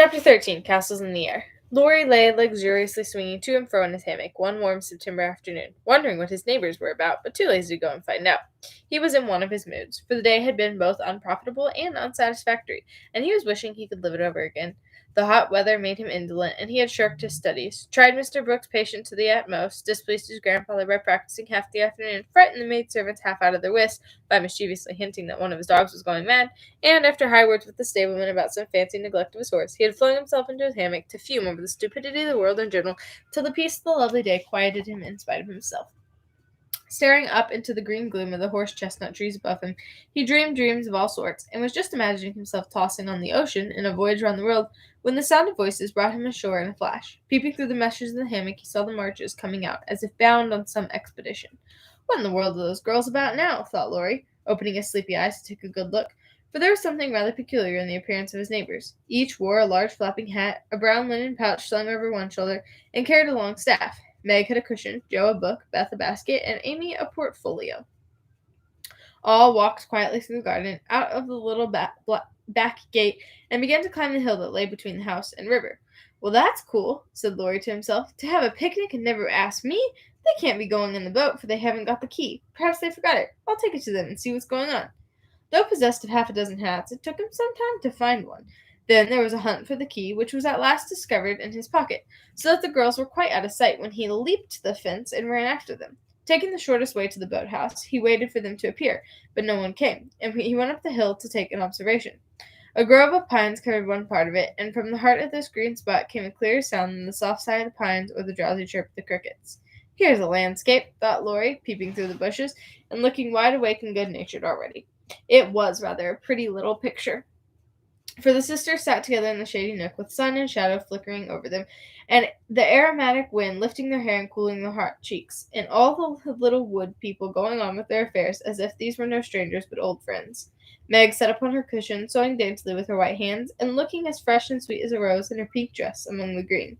Chapter 13 Castles in the Air. Laurie lay luxuriously swinging to and fro in his hammock one warm September afternoon, wondering what his neighbors were about, but too lazy to go and find out. He was in one of his moods, for the day had been both unprofitable and unsatisfactory, and he was wishing he could live it over again. The hot weather made him indolent, and he had shirked his studies, tried Mr. Brooks' patience to the utmost, displeased his grandfather by practicing half the afternoon, frightened the maidservants half out of their wits by mischievously hinting that one of his dogs was going mad, and after high words with the stableman about some fancy neglect of his horse, he had flung himself into his hammock to fume over the stupidity of the world in general, till the peace of the lovely day quieted him in spite of himself. Staring up into the green gloom of the horse-chestnut trees above him, he dreamed dreams of all sorts, and was just imagining himself tossing on the ocean in a voyage round the world, when the sound of voices brought him ashore in a flash. Peeping through the meshes of the hammock, he saw the Marches coming out, as if bound on some expedition. What in the world are those girls about now? Thought Laurie, opening his sleepy eyes to take a good look, for there was something rather peculiar in the appearance of his neighbors. Each wore a large flapping hat, a brown linen pouch slung over one shoulder, and carried a long staff. Meg had a cushion, Joe a book, Beth a basket, and Amy a portfolio. All walked quietly through the garden, out of the little back gate, and began to climb the hill that lay between the house and river. "Well, that's cool," said Laurie to himself. "To have a picnic and never ask me? They can't be going in the boat, for they haven't got the key. Perhaps they forgot it. I'll take it to them and see what's going on." Though possessed of half a dozen hats, it took him some time to find one. Then there was a hunt for the key, which was at last discovered in his pocket, so that the girls were quite out of sight when he leaped the fence and ran after them. Taking the shortest way to the boathouse, he waited for them to appear, but no one came, and he went up the hill to take an observation. A grove of pines covered one part of it, and from the heart of this green spot came a clearer sound than the soft sigh of the pines or the drowsy chirp of the crickets. "Here's a landscape," thought Laurie, peeping through the bushes, and looking wide awake and good-natured already. It was rather a pretty little picture, for the sisters sat together in the shady nook, with sun and shadow flickering over them, and the aromatic wind lifting their hair and cooling their hot cheeks, and all the little wood people going on with their affairs as if these were no strangers but old friends. Meg sat upon her cushion, sewing daintily with her white hands, and looking as fresh and sweet as a rose in her pink dress among the green.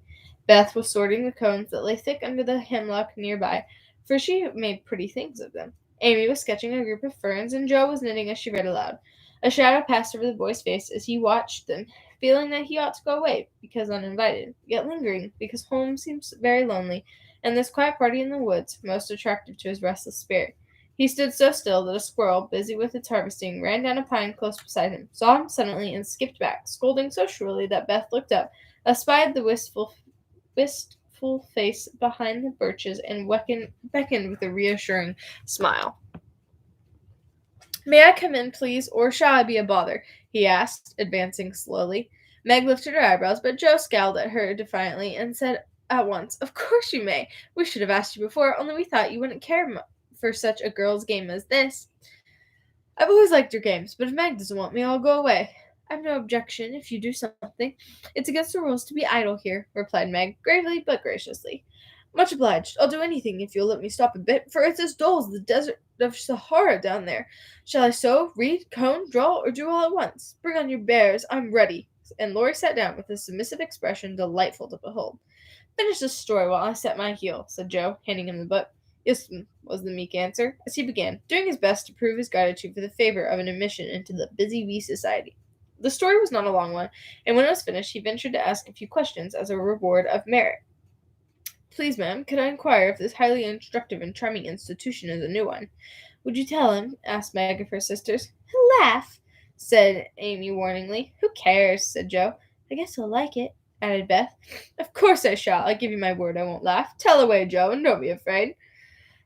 Beth was sorting the cones that lay thick under the hemlock near by, for she made pretty things of them. Amy was sketching a group of ferns, and Jo was knitting as she read aloud. A shadow passed over the boy's face as he watched them, feeling that he ought to go away because uninvited, yet lingering because home seems very lonely, and this quiet party in the woods most attractive to his restless spirit. He stood so still that a squirrel, busy with its harvesting, ran down a pine close beside him, saw him suddenly, and skipped back, scolding so shrilly that Beth looked up, espied the wistful face behind the birches, and beckoned with a reassuring smile. "May I come in, please, or shall I be a bother?" he asked, advancing slowly. Meg lifted her eyebrows, but Jo scowled at her defiantly and said at once, "Of course you may. We should have asked you before, only we thought you wouldn't care for such a girl's game as this. I've always liked your games, but if Meg doesn't want me, I'll go away." "I've no objection if you do something. It's against the rules to be idle here," replied Meg, gravely but graciously. "Much obliged. I'll do anything if you'll let me stop a bit, for it's as dull as the desert of Sahara down there. Shall I sew, read, comb, draw, or do all at once? Bring on your bears. I'm ready." And Laurie sat down with a submissive expression delightful to behold. "Finish this story while I set my heel," said Jo, handing him the book. "Yes," was the meek answer, as he began, doing his best to prove his gratitude for the favor of an admission into the Busy Bee Society. The story was not a long one, and when it was finished, he ventured to ask a few questions as a reward of merit. "Please, ma'am, could I inquire if this highly instructive and charming institution is a new one?" "Would you tell him?" asked Meg of her sisters. "He'll laugh," said Amy warningly. "Who cares?" said Jo. "I guess he'll like it," added Beth. "Of course I shall. I give you my word I won't laugh. Tell away, Jo, and don't be afraid."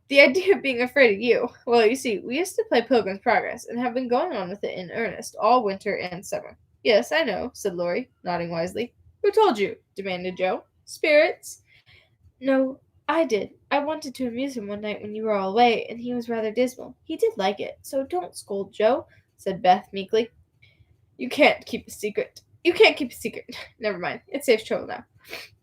"The idea of being afraid of you! Well, you see, we used to play Pilgrim's Progress, and have been going on with it in earnest all winter and summer." "Yes, I know," said Laurie, nodding wisely. "Who told you?" demanded Jo. "Spirits?" "No, I did. I wanted to amuse him one night when you were all away, and he was rather dismal. He did like it, so don't scold, Jo," said Beth meekly. "You can't keep a secret. You can't keep a secret. Never mind. It saves trouble now."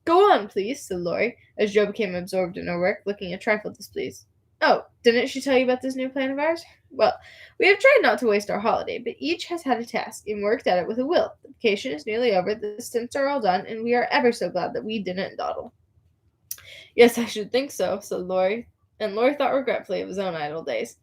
"Go on, please," said Laurie, as Jo became absorbed in her work, looking a trifle displeased. "Oh, didn't she tell you about this new plan of ours? Well, we have tried not to waste our holiday, but each has had a task, and worked at it with a will. The vacation is nearly over, the stints are all done, and we are ever so glad that we didn't dawdle." "Yes, I should think so," said Laurie, and Laurie thought regretfully of his own idle days.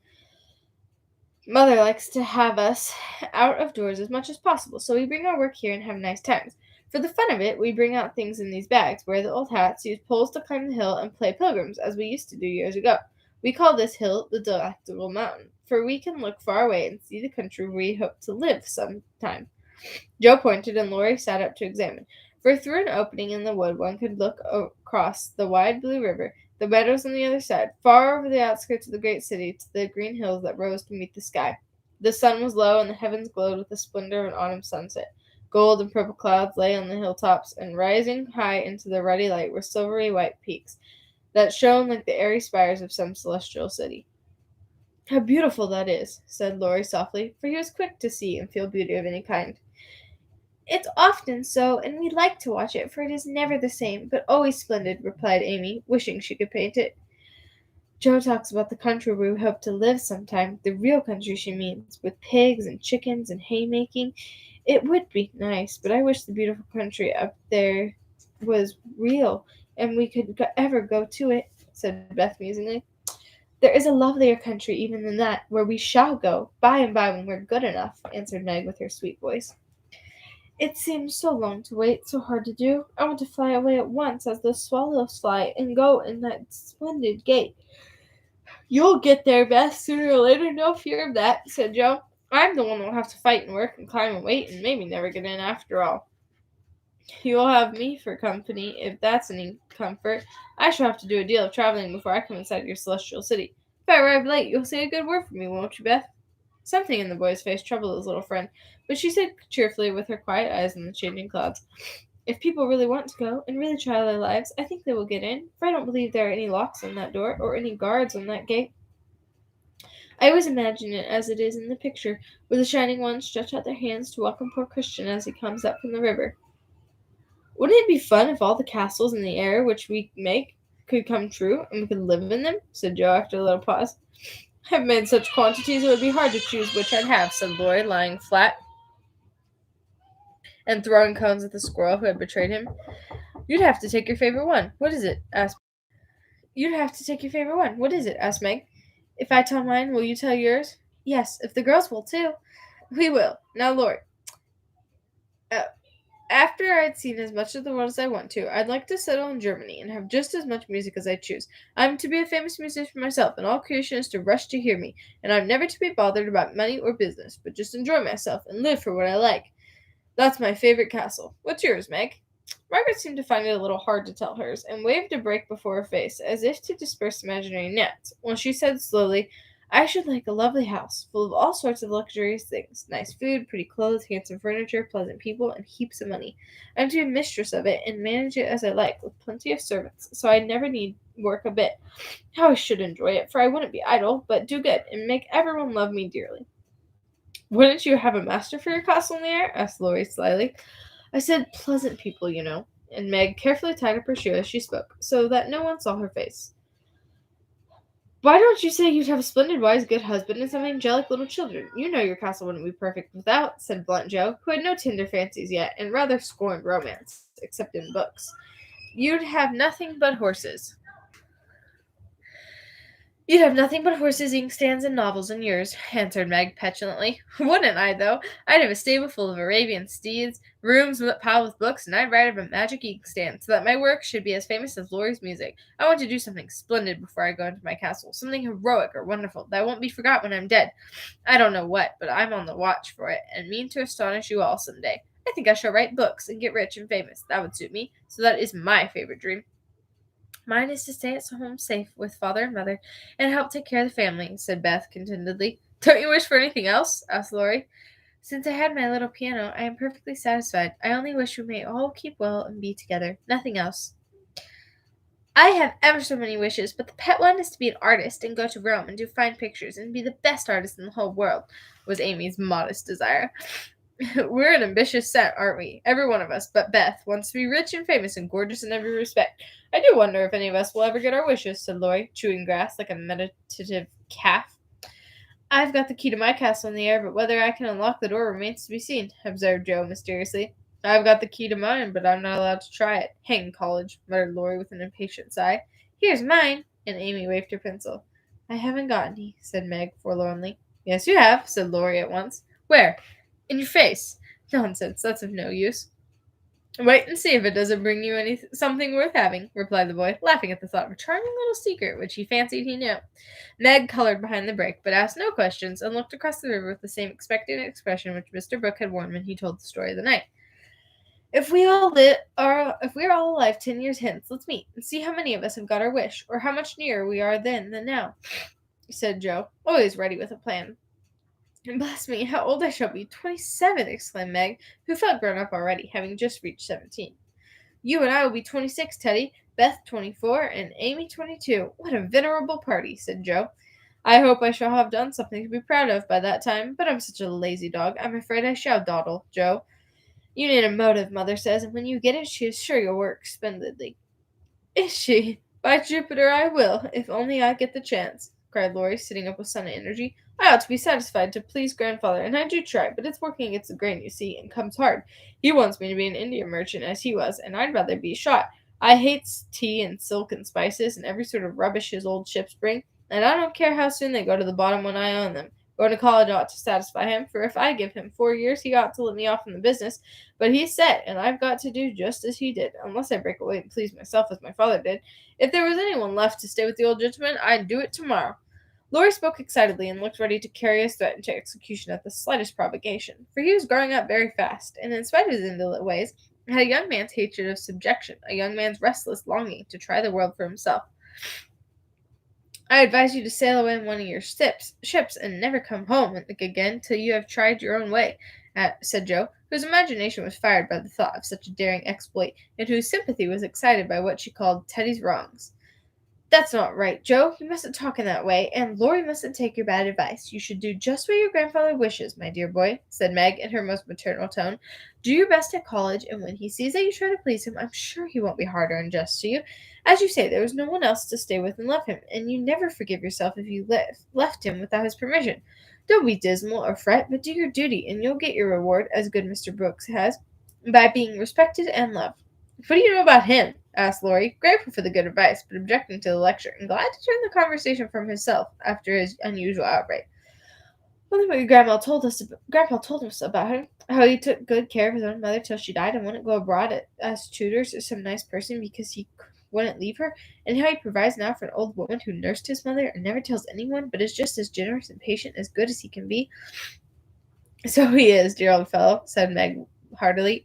"Mother likes to have us out of doors as much as possible, so we bring our work here and have nice times. For the fun of it, we bring out things in these bags, wear the old hats, use poles to climb the hill, and play pilgrims, as we used to do years ago. We call this hill the Delectable Mountain, for we can look far away and see the country where we hope to live some time. Joe pointed, and Laurie sat up to examine. For through an opening in the wood one could look across the wide blue river, the meadows on the other side, far over the outskirts of the great city, to the green hills that rose to meet the sky. The sun was low, and the heavens glowed with the splendor of an autumn sunset. Gold and purple clouds lay on the hilltops, and rising high into the ruddy light were silvery white peaks that shone like the airy spires of some celestial city. "How beautiful that is," said Laurie softly, for he was quick to see and feel beauty of any kind. "It's often so, and we like to watch it, for it is never the same, but always splendid," replied Amy, wishing she could paint it. "Joe talks about the country where we hope to live sometime, the real country, she means, with pigs and chickens and haymaking. It would be nice, but I wish the beautiful country up there was real, and we could ever go to it," said Beth musingly. "There is a lovelier country even than that, where we shall go, by and by when we're good enough," answered Meg with her sweet voice. "It seems so long to wait, so hard to do. I want to fly away at once, as the swallows fly, and go in that splendid gate." "You'll get there, Beth, sooner or later, no fear of that," said Joe. "I'm the one that'll have to fight and work and climb and wait, and maybe never get in after all. You'll have me for company, if that's any comfort. I shall have to do a deal of traveling before I come inside your celestial city. If I arrive late, you'll say a good word for me, won't you, Beth?" Something in the boy's face troubled his little friend, but she said cheerfully, with her quiet eyes on the changing clouds, "If people really want to go, and really try their lives, I think they will get in, for I don't believe there are any locks on that door, or any guards on that gate. I always imagine it as it is in the picture, where the shining ones stretch out their hands to welcome poor Christian as he comes up from the river." "Wouldn't it be fun if all the castles in the air which we make could come true, and we could live in them?" said Joe after a little pause. "I've made such quantities it would be hard to choose which I'd have," said Laurie, lying flat and throwing cones at the squirrel who had betrayed him. "You'd have to take your favorite one. What is it?" asked "You'd have to take your favorite one. What is it?" asked Meg. "If I tell mine, will you tell yours?" "Yes, if the girls will too." "We will. Now, Laurie, uh, after I'd seen as much of the world as I want to, I'd like to settle in Germany and have just as much music as I choose. I'm to be a famous musician myself, and all creation is to rush to hear me, and I'm never to be bothered about money or business, but just enjoy myself and live for what I like. That's my favorite castle. What's yours, Meg?" Margaret seemed to find it a little hard to tell hers, and waved a break before her face, as if to disperse imaginary gnats, while she said slowly, "I should like a lovely house, full of all sorts of luxurious things, nice food, pretty clothes, handsome furniture, pleasant people, and heaps of money. I'm to be mistress of it, and manage it as I like, with plenty of servants, so I never need work a bit. How I should enjoy it, for I wouldn't be idle, but do good, and make everyone love me dearly." "Wouldn't you have a master for your castle in the air?" asked Laurie slyly. "I said pleasant people, you know," and Meg carefully tied up her shoe as she spoke, so that no one saw her face. "Why don't you say you'd have a splendid, wise, good husband and some angelic little children? You know your castle wouldn't be perfect without," said blunt Joe, who had no tender fancies yet, and rather scorned romance, except in books. "You'd have nothing but horses." "You'd have nothing but horses, inkstands, and novels in yours," answered Meg petulantly. "Wouldn't I, though? I'd have a stable full of Arabian steeds, rooms piled with books, and I'd write up a magic inkstand, so that my work should be as famous as Laurie's music. I want to do something splendid before I go into my castle, something heroic or wonderful, that won't be forgot when I'm dead. I don't know what, but I'm on the watch for it, and mean to astonish you all some day. I think I shall write books, and get rich and famous. That would suit me, so that is my favorite dream." "Mine is to stay at home safe with father and mother, and help take care of the family," said Beth contentedly. "Don't you wish for anything else?" asked Laurie. "Since I had my little piano, I am perfectly satisfied. I only wish we may all keep well and be together. Nothing else." "I have ever so many wishes, but the pet one is to be an artist, and go to Rome and do fine pictures, and be the best artist in the whole world," was Amy's modest desire. "We're an ambitious set, aren't we? Every one of us, but Beth, wants to be rich and famous and gorgeous in every respect. I do wonder if any of us will ever get our wishes," said Laurie, chewing grass like a meditative calf. "I've got the key to my castle in the air, but whether I can unlock the door remains to be seen," observed Joe mysteriously. "I've got the key to mine, but I'm not allowed to try it. Hang college," muttered Laurie with an impatient sigh. "Here's mine," and Amy waved her pencil. "I haven't got any," said Meg forlornly. "Yes, you have," said Laurie at once. "Where?" "In your face." "Nonsense, that's of no use." Wait and see if it doesn't bring you something worth having, replied the boy, laughing at the thought of a charming little secret which he fancied he knew. Meg colored behind the brake, but asked no questions, and looked across the river with the same expectant expression which Mr. Brooke had worn when he told the story of the night. If we are all alive 10 years hence, let's meet and see how many of us have got our wish, or how much nearer we are then than now, said Joe, always ready with a plan. Bless me, how old I shall be! 27, exclaimed Meg, who felt grown up already, having just reached 17. You and I will be 26, Teddy, Beth 24, and Amy 22. What a venerable party, said Joe. I hope I shall have done something to be proud of by that time, but I'm such a lazy dog, I'm afraid I shall dawdle, Joe. You need a motive, Mother says, and when you get it, she is sure you'll work splendidly. Is she? By Jupiter, I will, if only I get the chance, cried Laurie, sitting up with sudden energy. I ought to be satisfied to please grandfather, and I do try, but it's working against the grain, you see, and comes hard. He wants me to be an Indian merchant, as he was, and I'd rather be shot. I hates tea and silk and spices and every sort of rubbish his old ships bring, and I don't care how soon they go to the bottom when I own them. Going to college ought to satisfy him, for if I give him 4 years, he ought to let me off in the business. But he's set, and I've got to do just as he did, unless I break away and please myself as my father did. If there was anyone left to stay with the old gentleman, I'd do it tomorrow. Laurie spoke excitedly and looked ready to carry his threat into execution at the slightest provocation, for he was growing up very fast, and in spite of his indolent ways, had a young man's hatred of subjection, a young man's restless longing to try the world for himself. I advise you to sail away in one of your ships and never come home again till you have tried your own way, said Joe, whose imagination was fired by the thought of such a daring exploit, and whose sympathy was excited by what she called Teddy's wrongs. That's not right, Joe. You mustn't talk in that way, and Laurie mustn't take your bad advice. You should do just what your grandfather wishes, my dear boy, said Meg in her most maternal tone. Do your best at college, and when he sees that you try to please him, I'm sure he won't be hard or unjust to you. As you say, there was no one else to stay with and love him, and you never forgive yourself if you left him without his permission. Don't be dismal or fret, but do your duty, and you'll get your reward, as good Mr. Brooks has, by being respected and loved. What do you know about him? Asked Laurie, grateful for the good advice, but objecting to the lecture, and glad to turn the conversation from himself after his unusual outbreak. Only what your Grandpa told us about him. How he took good care of his own mother till she died and wouldn't go abroad as tutors to some nice person because he wouldn't leave her, and how he provides now for an old woman who nursed his mother and never tells anyone, but is just as generous and patient as good as he can be. So he is, dear old fellow, said Laurie heartily,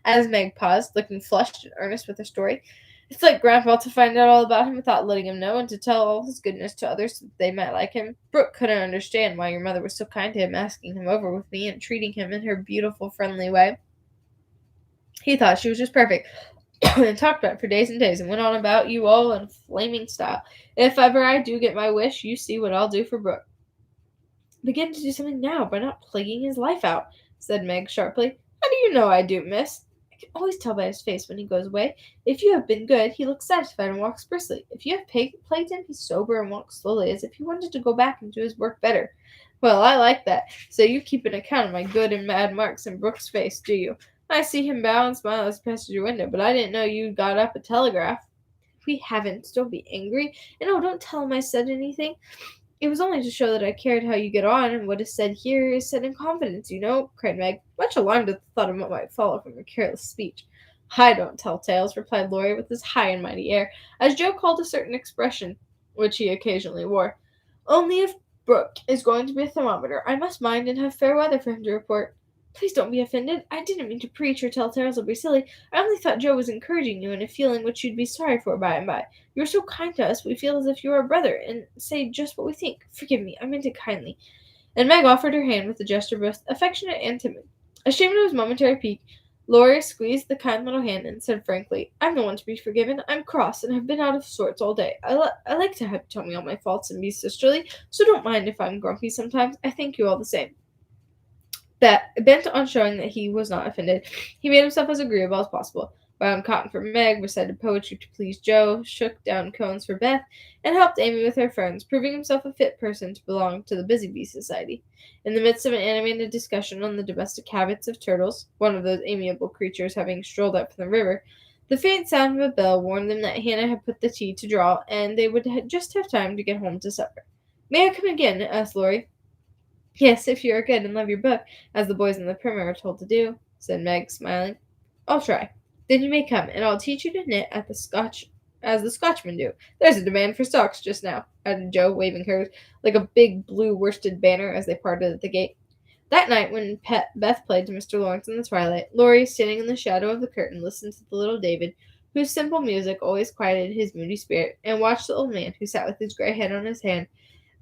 as Meg paused, looking flushed and earnest with her story. It's like Grandpa to find out all about him without letting him know, and to tell all his goodness to others so that they might like him. Brooke couldn't understand why your mother was so kind to him, asking him over with me and treating him in her beautiful, friendly way. He thought she was just perfect, and talked about it for days and days, and went on about you all in flaming style. If ever I do get my wish, you see what I'll do for Brooke. Begin to do something now by not plaguing his life out, said Meg sharply. How do you know I do, miss? I can always tell by his face when he goes away. If you have been good, he looks satisfied and walks briskly. If you have plagued him, he's sober and walks slowly, as if he wanted to go back and do his work better. Well, I like that. So you keep an account of my good and bad marks in Brooke's face, do you? I see him bow and smile as he passes your window, but I didn't know you'd got up a telegraph. We haven't. Don't be angry. And oh, don't tell him I said anything. It was only to show that I cared how you get on, and what is said here is said in confidence, you know, cried Meg, much alarmed at the thought of what might follow from her careless speech. I don't tell tales, replied Laurie with his high and mighty air, as Joe called a certain expression which he occasionally wore. Only if Brooke is going to be a thermometer, I must mind and have fair weather for him to report. Please don't be offended. I didn't mean to preach or tell tales or be silly. I only thought Joe was encouraging you in a feeling which you'd be sorry for by and by. You are so kind to us, we feel as if you were a brother, and say just what we think. Forgive me, I meant it kindly. And Meg offered her hand with a gesture both affectionate and timid. Ashamed of his momentary pique, Laurie squeezed the kind little hand and said frankly, I'm the one to be forgiven. I'm cross and have been out of sorts all day. I like to have you tell me all my faults and be sisterly, so don't mind if I'm grumpy sometimes. I thank you all the same. Bent on showing that he was not offended, he made himself as agreeable as possible, wound cotton for Meg, recited poetry to please Joe, shook down cones for Beth, and helped Amy with her ferns, proving himself a fit person to belong to the Busy Bee Society. In the midst of an animated discussion on the domestic habits of turtles, one of those amiable creatures having strolled up from the river, the faint sound of a bell warned them that Hannah had put the tea to draw, and they would just have time to get home to supper. May I come again? Asked Laurie. Yes, if you are good and love your book, as the boys in the primer are told to do, said Meg, smiling. I'll try. Then you may come, and I'll teach you to knit as the Scotchmen do. There's a demand for socks just now, added Jo, waving hers like a big blue worsted banner as they parted at the gate. That night, when Beth played to Mr. Lawrence in the twilight, Laurie, standing in the shadow of the curtain, listened to the little David, whose simple music always quieted his moody spirit, and watched the old man who sat with his gray head on his hand,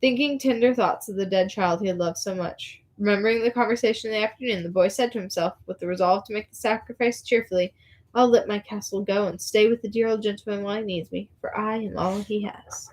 thinking tender thoughts of the dead child he had loved so much. Remembering the conversation in the afternoon, the boy said to himself, with the resolve to make the sacrifice cheerfully, I'll let my castle go and stay with the dear old gentleman while he needs me, for I am all he has.